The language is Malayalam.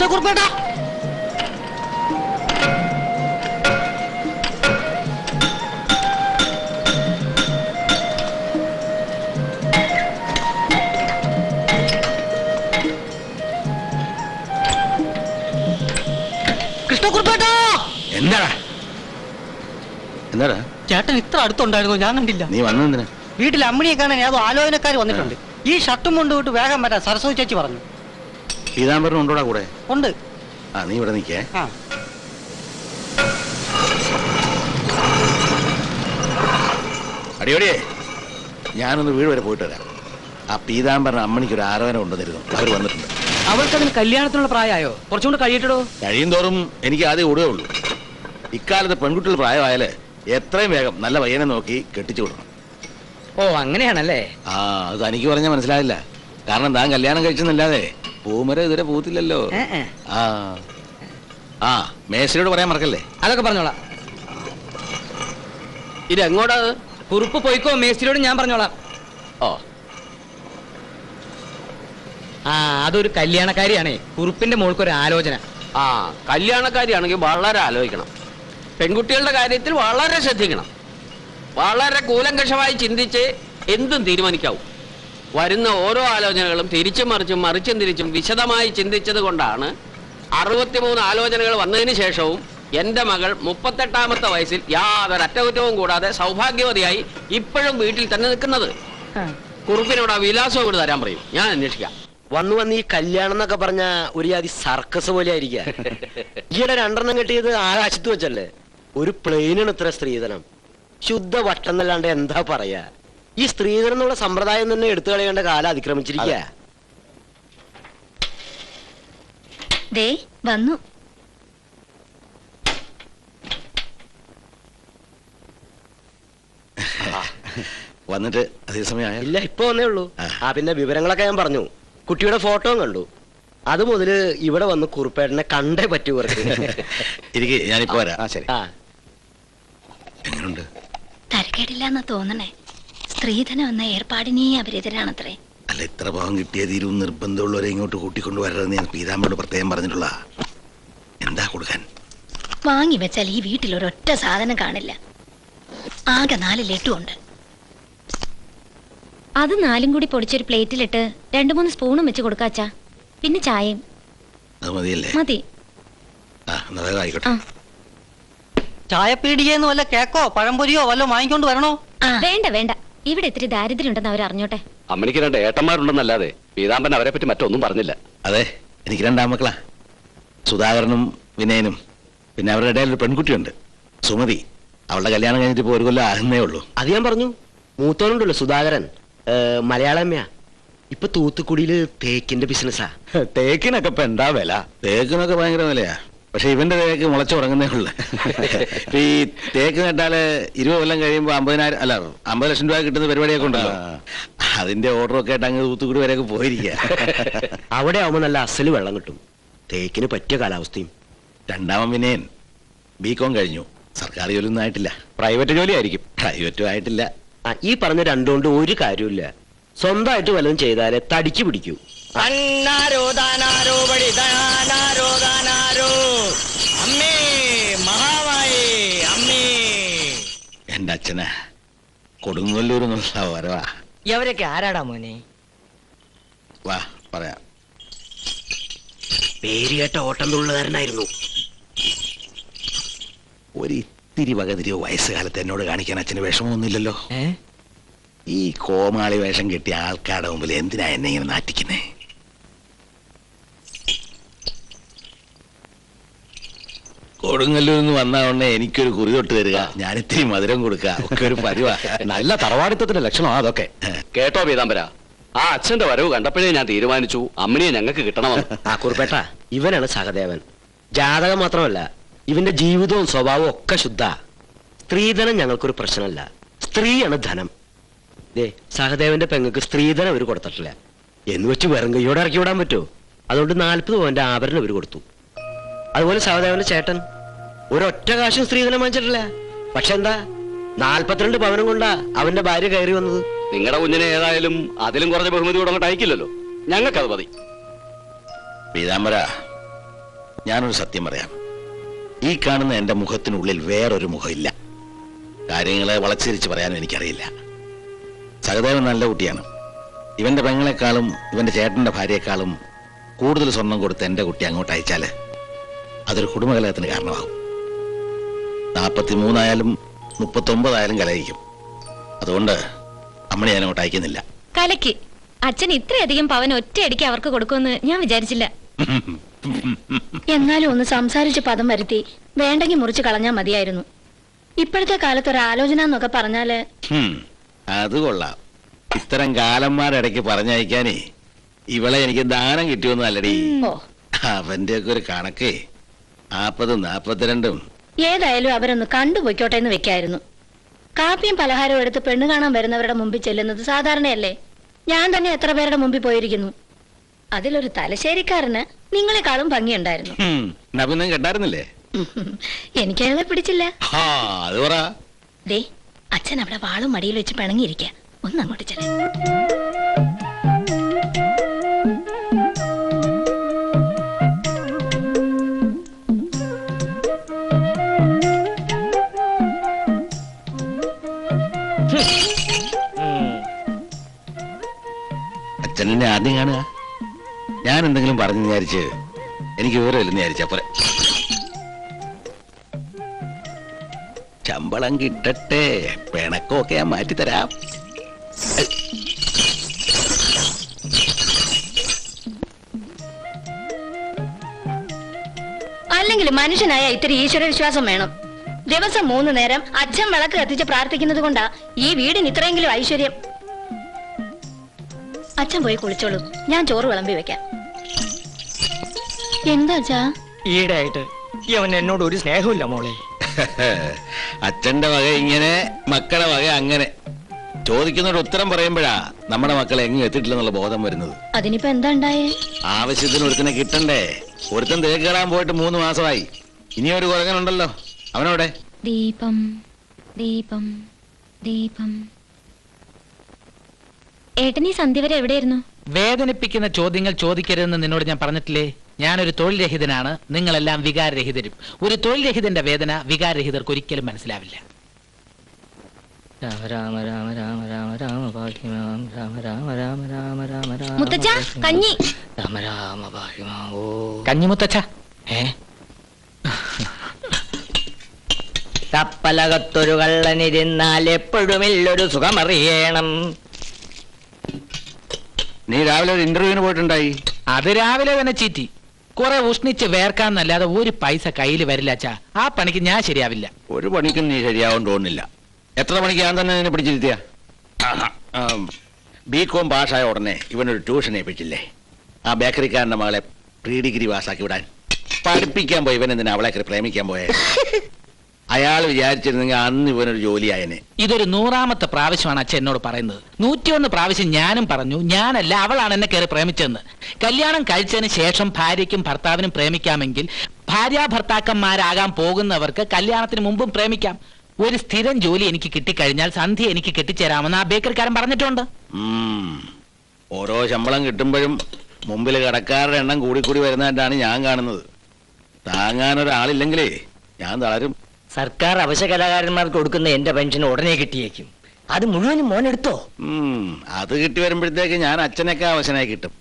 കൃഷ്ണകുറുപ്പേട്ട, കൃഷ്ണകുറുപ്പേട്ട. എന്താടാ എന്താടാ? ചേട്ടൻ ഇത്ര അടുത്തുണ്ടായിരുന്നു, ഞാൻ കണ്ടില്ല. നീ വന്നെന്തിനാ? വീട്ടിൽ അമ്മിണിയെ കാണാൻ ഏതോ ആലോചനക്കാർ വന്നിട്ടുണ്ട്. ഈ ഷർട്ടും കൊണ്ടുപോയിട്ട് വേഗം വരാൻ സരസ്വതി ചേച്ചി പറഞ്ഞു. പീതാംബരൻ ഉണ്ടോടാ കൂടെ? ഉണ്ട്. ആ, നീ ഇവിടെ നിൽക്കേ. അടിയോടിയേ, ഞാനൊന്ന് വീട് വരെ പോയിട്ട് വരാം. ആ പീതാംബരൻ അമ്മണിക്ക് ഒരു ആരാധന ഉണ്ടെന്നിരുന്നു, അവർ വന്നിട്ടുണ്ട്. അവൾക്കതിന് കല്യാണത്തിനുള്ള പ്രായമായോ? കുറച്ചുകൂടെ കഴിയട്ടോ. കഴിയും തോറും എനിക്ക് ആദ്യം ഓടുകയുള്ളൂ. ഇക്കാലത്ത് പെൺകുട്ടികൾ പ്രായമായാല് എത്രയും വേഗം നല്ല പയ്യനെ നോക്കി കെട്ടിച്ചു കൊടുക്കണം. ഓ, അങ്ങനെയാണല്ലേ? ആ, അത് തനിക്ക് പറഞ്ഞാൽ മനസ്സിലാവില്ല. കാരണം താൻ കല്യാണം കഴിച്ചെന്നല്ലാതെ പൂമര ഇതുവരെ പൂത്തില്ലല്ലോ. ആ ആ മേശയോട് പറയാൻ മറക്കല്ലേ. അതൊക്കെ പറഞ്ഞോളാം. ഇതെങ്ങോട്ടാ? കുറുപ്പ് പോയിക്കോ, മേസ്തിരിയോട് ഞാൻ പറഞ്ഞോളാം. ഓ, ആ, അതൊരു കല്യാണക്കാരിയാണേ. കുറുപ്പിന്റെ മോൾക്കൊരു ആലോചന. ആ, കല്യാണക്കാരിയാണെങ്കിൽ വളരെ ആലോചിക്കണം. പെൺകുട്ടികളുടെ കാര്യത്തിൽ വളരെ ശ്രദ്ധിക്കണം. വളരെ കൂലങ്കഷമായി ചിന്തിച്ച് എന്തും തീരുമാനിക്കാവൂ. വരുന്ന ഓരോ ആലോചനകളും തിരിച്ചും മറിച്ചും മറിച്ചും തിരിച്ചും വിശദമായി ചിന്തിച്ചത് കൊണ്ടാണ് 63 ആലോചനകൾ വന്നതിന് ശേഷവും എന്റെ മകൾ 38ാമത്തെ വയസ്സിൽ യാതൊരു അറ്റകുറ്റവും കൂടാതെ സൗഭാഗ്യവതിയായി ഇപ്പോഴും വീട്ടിൽ തന്നെ നിൽക്കുന്നത്. കുറുപ്പിനോട് ആ വിലാസം കൂടി തരാൻ പറയും, ഞാൻ അന്വേഷിക്കാം. വന്ന് ഈ കല്യാണം എന്നൊക്കെ പറഞ്ഞ ഒരു ജാതി സർക്കസ് പോലെ ആയിരിക്ക. ഈയിടെ 2 കെട്ടിയത് ആകാശത്ത് വെച്ചല്ലേ. ഒരു പ്ലെയിനാണ് ഇത്ര സ്ത്രീധനം. ശുദ്ധ വട്ടം എന്നല്ലാണ്ട് എന്താ പറയാ. ഈ സ്ത്രീധനം എന്നുള്ള സമ്പ്രദായം തന്നെ എടുത്തു കളയേണ്ട കാലം അതിക്രമിച്ചിരിക്കുക. വന്നു. വന്നിട്ട് അതേ സമയം ഇല്ല, ഇപ്പൊ വന്നേ ഉള്ളൂ. ആ, പിന്നെ വിവരങ്ങളൊക്കെ ഞാൻ പറഞ്ഞു. കുട്ടിയുടെ ഫോട്ടോയും കണ്ടു. അത് മുതല് ഇവിടെ വന്ന് കുറുപ്പേട്ടനെ കണ്ടേ പറ്റൂ. ഇരിക്കെ, ഞാനിപ്പോ വരാം. ശരി. എങ്ങനെയുണ്ട്? തരക്കേടില്ലാന്ന് തോന്നണേ. സ്ത്രീധനം എന്ന ഏർപ്പാടിനേ അപരിതരാണത്രേ. അല്ല, ഇത്ര ഭാവം കിട്ടിയ തീരും നിർബന്ധമുള്ളവരെ ഇങ്ങോട്ട് കൂട്ടിക്കൊണ്ടുവരരുതെന്ന് ഞാൻ പീതാമ്മയോട് പ്രത്യേകം പറഞ്ഞിട്ടുള്ള. എന്താ കൊടുക്കാൻ? വാങ്ങി വെച്ചാൽ ഈ വീട്ടിൽ ഒരൊറ്റ സാധനം കാണില്ല. ആകെ 4 ലഡുണ്ട്. അത് 4 കൂടി പൊടിച്ചൊരു പ്ലേറ്റിലിട്ട് 2-3 സ്പൂണും വെച്ച് കൊടുക്കാച്ചാ. പിന്നെ ചായയും. അത് മതിയല്ലേ? മതി. ആയിക്കോട്ടെ. ചായപ്പീടിയെന്ന് വല്ല കേക്കോ പഴംപൊരിയോ വല്ലോ വാങ്ങിക്കൊണ്ട് വരണോ? വേണ്ട വേണ്ട, ഇവിടെ ഇത്തിരി ദാരിദ്ര്യം ഉണ്ടെന്ന് അവർ അറിഞ്ഞോട്ടെ. അമ്മണിക്ക് 2 ഏട്ടന്മാരുണ്ടെന്നല്ലാതെ പീതാംബരൻ അവരെ പറ്റി മറ്റൊന്നും പറഞ്ഞില്ല. അതെ, എനിക്ക് 2 ആൺമക്കളാ, സുധാകരനും വിനയനും. പിന്നെ അവരുടെ ഇടയിൽ ഒരു പെൺകുട്ടിയുണ്ട്, സുമതി. അവളുടെ കല്യാണം കഴിഞ്ഞിട്ട് ഇപ്പോൾ 1 കൊല്ലം ആകുന്നേ ഉള്ളൂ. അത് ഞാൻ പറഞ്ഞു. മൂത്തോനുണ്ടല്ലോ സുധാകരൻ, മലയാളമ്മയാ. ഇപ്പൊ തൂത്തുക്കുടിയില് തേക്കിന്റെ ബിസിനസ്സാ. തേക്കിനൊക്കെ ഇപ്പൊ എന്താ വില? തേക്കിനൊക്കെ ഭയങ്കര വിലയാ. പക്ഷെ ഇവന്റെ തേക്ക് മുളച്ചു തുടങ്ങുന്നേ ഉള്ളു. ഈ തേക്ക് നട്ടാല് 20 കൊല്ലം കഴിയുമ്പോ 50,000 അല്ല 50 ലക്ഷം രൂപ കിട്ടുന്ന പരിപാടിയൊക്കെ ഉണ്ടല്ലോ. അതിന്റെ ഓർഡറൊക്കെ ആയിട്ട് അങ്ങ് തൂത്തുക്കുടി വരെയൊക്കെ പോയിരിക്കുക. അവിടെ ആവുമ്പോ നല്ല അസല് വെള്ളം കിട്ടും. തേക്കിന് പറ്റിയ കാലാവസ്ഥയും. 2ാമൻ വിനയൻ B.Com കഴിഞ്ഞു. സർക്കാർ ജോലിയൊന്നും ആയിട്ടില്ല. പ്രൈവറ്റ് ജോലി ആയിരിക്കും. പ്രൈവറ്റും ആയിട്ടില്ല. ഈ പറഞ്ഞ 2 കൊണ്ട് ഒരു കാര്യമില്ല. സ്വന്തമായിട്ട് വല്ലതും ചെയ്താലേ തടിക്ക് പിടിക്കൂ. എന്റെ അച്ഛന് കൊടുങ്ങല്ലൂർ എന്നുള്ള വരവാ. ഇവരൊക്കെ ആരാടാ മോനെ? വാ പറയാം. പേര് കേട്ട ഓട്ടം തുള്ളുകാരനായിരുന്നു. ഒരിത്തിരി വകതിരിയോ വയസ്സുകാലത്ത് എന്നോട് കാണിക്കാൻ അച്ഛന് വിഷമമൊന്നുമില്ലല്ലോ. ഈ കോമാളി വേഷം കെട്ടിയ ആൾക്കാരുടെ മുമ്പിൽ എന്തിനാ എന്നെ ഇങ്ങനെ നാറ്റിക്കുന്നേ? കൊടുങ്ങല്ലൂർ നിന്ന് വന്ന ഉടനെ എനിക്കൊരു കുറി തൊട്ട് തരിക, ഞാനിത്തിരി മധുരം കൊടുക്കുക, ഒക്കെ ഒരു പരിവാ. നല്ല തറവാടിത്തത്തിന്റെ ലക്ഷണമാണ് അതൊക്കെ. കേട്ടോ പീതാംബര, ആ അച്ഛന്റെ വരവ് കണ്ടപ്പോഴേ ഞാൻ തീരുമാനിച്ചു അമ്മിണിയെ ഞങ്ങൾക്ക് കിട്ടണമെന്ന്. ആ കുറുപ്പേട്ട, ഇവനാണ് സഹദേവൻ. ജാതകം മാത്രമല്ല, ഇവന്റെ ജീവിതവും സ്വഭാവവും ഒക്കെ ശുദ്ധ. സ്ത്രീധനം ഞങ്ങൾക്കൊരു പ്രശ്നമല്ല, സ്ത്രീയാണ് ധനം. സഹദേവന്റെ പെങ്ങൾക്ക് സ്ത്രീധനം അവർ കൊടുത്തിട്ടില്ല. എന്ന് വെച്ച് വെറും കൈയോടെ ഇറക്കി വിടാൻ പറ്റുമോ? അതുകൊണ്ട് 40 പവന്റെ ആഭരണം അവർ കൊടുത്തു. അതുപോലെ സഹദേവന്റെ ചേട്ടൻ ഒരൊറ്റ കാശും സ്ത്രീധനം വാങ്ങിച്ചിട്ടില്ല. പക്ഷെ എന്താ, 42 പവനം കൊണ്ടാ അവന്റെ ഭാര്യ കയറി വന്നത്. നിങ്ങളുടെ കുഞ്ഞിനെ ഏതായാലും അതിലും കുറഞ്ഞ ബഹുമതി കൂടെ അങ്ങോട്ട് അയക്കില്ലല്ലോ, ഞങ്ങൾക്കത് മതി. പീതാംബര, ഞാനൊരു സത്യം പറയാം. ഈ കാണുന്ന എന്റെ മുഖത്തിനുള്ളിൽ വേറൊരു മുഖമില്ല. കാര്യങ്ങളെ വളച്ചിരിച്ച് പറയാനും എനിക്കറിയില്ല. സഹദേവൻ നല്ല കുട്ടിയാണ്. ഇവന്റെ പെങ്ങളെക്കാളും ഇവന്റെ ചേട്ടന്റെ ഭാര്യയെക്കാളും കൂടുതൽ സ്വർണം കൊടുത്ത് എന്റെ കുട്ടി അങ്ങോട്ട് അയച്ചാല് അതൊരു കുടുംബകലഹത്തിന് കാരണമാകും. 43 ആയാലും 39 ആയാലും കലഹിക്കും. അതുകൊണ്ട് അമ്മണി ഞാൻ അങ്ങോട്ട് അയക്കുന്നില്ല. കലക്ക് അച്ഛൻ ഇത്രയധികം പവൻ ഒറ്റയടിക്ക് അവർക്ക് കൊടുക്കുമെന്ന് ഞാൻ വിചാരിച്ചില്ല. എന്നാലും ഒന്ന് സംസാരിച്ച് പദം വരുത്തി വേണ്ടെങ്കിൽ മുറിച്ച് കളഞ്ഞാൽ മതിയായിരുന്നു. ഇപ്പോഴത്തെ കാലത്ത് ഒരു ആലോചന എന്നൊക്കെ പറഞ്ഞാല് അത് കൊള്ളാം. ഇത്തരം കാലന്മാരിടയ്ക്ക് പറഞ്ഞയക്കാനേ ഇവളെ എനിക്ക് ദാനം കിട്ടിയൊന്നും അല്ലടി. ഓ അവന്റെ ഒക്കെ ഒരു കണക്കേ 40 42. ഏതായാലും അവരൊന്ന് കണ്ടുപോയിക്കോട്ടെ എന്ന് വെക്കായിരുന്നു. കാപ്പിയും പലഹാരവും എടുത്ത് പെണ്ണ് കാണാൻ വരുന്നവരുടെ മുമ്പിൽ ചെല്ലുന്നത് സാധാരണയല്ലേ? ഞാൻ തന്നെ എത്ര പേരുടെ മുമ്പിൽ പോയിരിക്കുന്നു. അതിലൊരു തലശ്ശേരിക്കാരന് നിങ്ങളെക്കാളും ഭംഗിയുണ്ടായിരുന്നു. നബിന്നും കേട്ടായിരുന്നില്ലേ? എനിക്കയാളെ പിടിച്ചില്ല. അത് പറ. ദേ അച്ഛൻ അവിടെ വാളും മടിയിൽ വെച്ച് പിണങ്ങിയിരിക്കുക. ഒന്ന് അങ്ങോട്ട് ചെല്ല. അച്ഛനെ ആദ്യം കാണുക. ഞാൻ എന്തെങ്കിലും പറഞ്ഞു വിചാരിച്ച് എനിക്ക് വിവരമില്ലെന്ന് വിചാരിച്ചപ്പോ ശമ്പളം കിട്ടട്ടെ, പിണക്കമൊക്കെ ഞാൻ മാറ്റിത്തരാം. അല്ലെങ്കിൽ മനുഷ്യനായ ഇത്തിരി ഈശ്വര വിശ്വാസം വേണം. ദിവസം 3 നേരം അച്ഛൻ വിളക്ക് കത്തിച്ച് പ്രാർത്ഥിക്കുന്നത് കൊണ്ടാ ഈ വീടിന് ഇത്രയെങ്കിലും ഐശ്വര്യം. അച്ഛൻ പോയി കുളിച്ചോളൂ, ഞാൻ ചോറ് വിളമ്പി വെക്കാം. എന്താ അച്ഛാ? ഈയിടെയായിട്ട് അവൻ എന്നോട് ഒരു സ്നേഹമില്ല മോളെ. അച്ഛന്റെ വക ഇങ്ങനെ, മക്കളുടെ വക അങ്ങനെ. ചോദിക്കുന്നൊരു ഉത്തരം പറയുമ്പോഴാ നമ്മുടെ മക്കളെ എങ്ങും എത്തിയിട്ടില്ലെന്നുള്ള ബോധം വരുന്നത്. അതിനിപ്പോ എന്താ ഉണ്ടായേ? ആവശ്യത്തിന് ഒരുത്തിനെ കിട്ടണ്ടേ? ഒരുത്തൻ തേക്ക് കയറാൻ പോയിട്ട് 3 മാസമായി. ഇനിയൊരു കുറങ്ങനുണ്ടല്ലോ, അവനോടെ? ദീപം ദീപം ദീപം. ഏട്ടനീ സന്ധ്യ വരെ എവിടെയായിരുന്നു? വേദനിപ്പിക്കുന്ന ചോദ്യങ്ങൾ ചോദിക്കരുതെന്ന് നിന്നോട് ഞാൻ പറഞ്ഞിട്ടില്ലേ? ഞാനൊരു തൊഴിൽ രഹിതനാണ്, നിങ്ങളെല്ലാം വികാരരഹിതരും. ഒരു തൊഴിൽ രഹിതന്റെ വേദന വികാരരഹിതർക്ക് ഒരിക്കലും മനസ്സിലാവില്ല. രാമ രാമ രാമ രാമ രാമ രാമ ഭാഗ്യമാം രാമ രാമ രാമ രാമ രാമ രാമ മുത്തച്ഛ കഞ്ഞി. രാമ രാമ ഭാഗ്യമാം. ഓ കഞ്ഞി മുത്തച്ഛ. കപ്പലകത്തൊരു കള്ളനിരുന്നാൽ എപ്പോഴുമില്ലൊരു സുഖമറിയണം. നീ രാവിലെ ഒരു ഇന്റർവ്യൂവിന് പോയിട്ടുണ്ടായി. അത് രാവിലെ തന്നെ ചീറ്റി. കുറെ ഉഷ്ണിച്ച് വേർക്കാന്നല്ലാതെ ഒരു പൈസ കയ്യിൽ വരില്ല അച്ഛാ. ആ പണിക്ക് ഞാൻ ശരിയാവില്ല. ഒരു പണിക്കും നീ ശരിയാവും തോന്നുന്നില്ല. എത്ര മണിക്ക് ഞാൻ തന്നെ നിന്നെ പിടിച്ചിരുത്തിയ? BCom പാസ്സായ ഉടനെ ഇവനൊരു ട്യൂഷൻ ഏൽപ്പിച്ചില്ലേ? ആ ബേക്കറിക്കാരന്റെ മകളെ പ്രീ ഡിഗ്രി പാസ്സാക്കി വിടാൻ പഠിപ്പിക്കാൻ പോയി. ഇവൻ എന്തിനാ അവളെ പ്രേമിക്കാൻ പോയെ? അയാൾ വിചാരിച്ചിരുന്നെങ്കിൽ അന്ന് ഇവനൊരു ജോലിയായനെ. ഇതൊരു 100ാമത്തെ പ്രാവശ്യമാണ് അച്ഛൻ എന്നോട് പറയുന്നത്. 101 പ്രാവശ്യം ഞാനും പറഞ്ഞു ഞാനല്ല, അവളാണ് എന്നെ കയറി പ്രേമിച്ചതെന്ന്. കല്യാണം കഴിച്ചതിന് ശേഷം ഭാര്യയ്ക്കും ഭർത്താവിനും പ്രേമിക്കാമെങ്കിൽ ഭാര്യാഭർത്താക്കന്മാരാകാൻ പോകുന്നവർക്ക് കല്യാണത്തിന് മുമ്പും പ്രേമിക്കാം. ഒരു സ്ഥിരം ജോലി എനിക്ക് കിട്ടിക്കഴിഞ്ഞാൽ സന്ധ്യ എനിക്ക് കെട്ടിച്ചേരാമെന്ന് ആ ബേക്കറിക്കാരൻ പറഞ്ഞിട്ടുണ്ട്. ഓരോ ശമ്പളം കിട്ടുമ്പോഴും മുമ്പിൽ കടക്കാരുടെ എണ്ണം കൂടി വരുന്നതായിട്ടാണ് ഞാൻ കാണുന്നത്. താങ്ങാനൊരാളില്ലെങ്കിലേ ഞാൻ തളരും. സർക്കാർ അവശ്യ കലാകാരന്മാർക്ക് കൊടുക്കുന്ന എന്റെ പെൻഷൻ ഉടനെ കിട്ടിയേക്കും. അത് മുഴുവനും മോനെടുത്തോ? അത് കിട്ടി വരുമ്പോഴത്തേക്ക് ഞാൻ അച്ഛനൊക്കെ അവശനായി കിട്ടും.